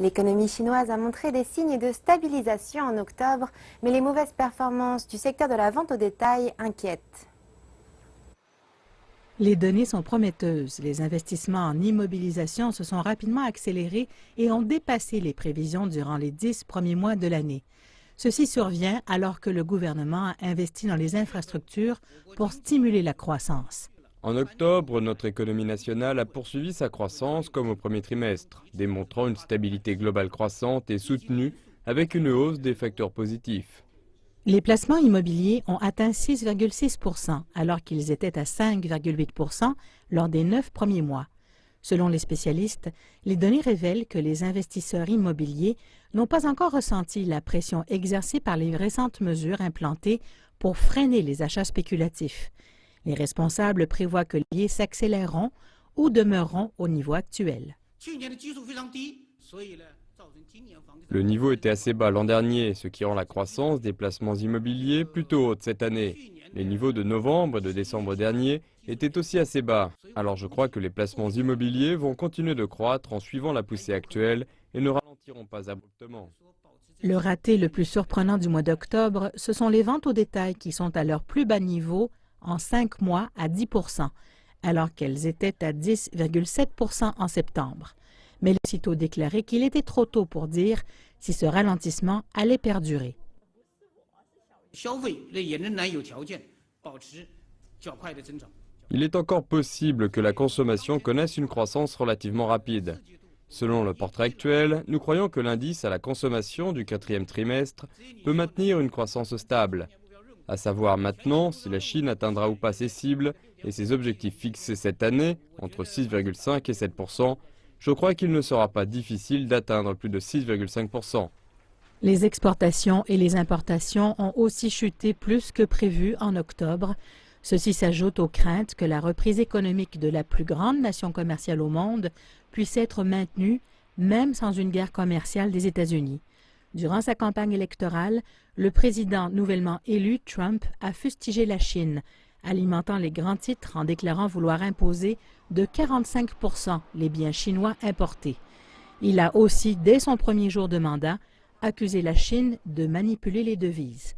L'économie chinoise a montré des signes de stabilisation en octobre, mais les mauvaises performances du secteur de la vente au détail inquiètent. Les données sont prometteuses. Les investissements en immobilisation se sont rapidement accélérés et ont dépassé les prévisions durant les 10 premiers mois de l'année. Ceci survient alors que le gouvernement a investi dans les infrastructures pour stimuler la croissance. En octobre, notre économie nationale a poursuivi sa croissance comme au premier trimestre, démontrant une stabilité globale croissante et soutenue avec une hausse des facteurs positifs. Les placements immobiliers ont atteint 6,6 % alors qu'ils étaient à 5,8 % lors des 9 premiers mois. Selon les spécialistes, les données révèlent que les investisseurs immobiliers n'ont pas encore ressenti la pression exercée par les récentes mesures implantées pour freiner les achats spéculatifs. Les responsables prévoient que les liens s'accéléreront ou demeureront au niveau actuel. Le niveau était assez bas l'an dernier, ce qui rend la croissance des placements immobiliers plutôt haute cette année. Les niveaux de novembre et de décembre dernier étaient aussi assez bas. Alors je crois que les placements immobiliers vont continuer de croître en suivant la poussée actuelle et ne ralentiront pas abruptement. Le raté le plus surprenant du mois d'octobre, ce sont les ventes au détail qui sont à leur plus bas niveau en 5 mois à 10 %, alors qu'elles étaient à 10,7 % en septembre. Mais il a aussitôt déclaré qu'il était trop tôt pour dire si ce ralentissement allait perdurer. Il est encore possible que la consommation connaisse une croissance relativement rapide. Selon le portrait actuel, nous croyons que l'indice à la consommation du 4e trimestre peut maintenir une croissance stable. À savoir maintenant si la Chine atteindra ou pas ses cibles et ses objectifs fixés cette année, entre 6,5 et 7 %, je crois qu'il ne sera pas difficile d'atteindre plus de 6,5 %. Les exportations et les importations ont aussi chuté plus que prévu en octobre. Ceci s'ajoute aux craintes que la reprise économique de la plus grande nation commerciale au monde puisse être maintenue, même sans une guerre commerciale des États-Unis. Durant sa campagne électorale, le président nouvellement élu, Trump, a fustigé la Chine, alimentant les grands titres en déclarant vouloir imposer de 45 % les biens chinois importés. Il a aussi, dès son premier jour de mandat, accusé la Chine de manipuler les devises.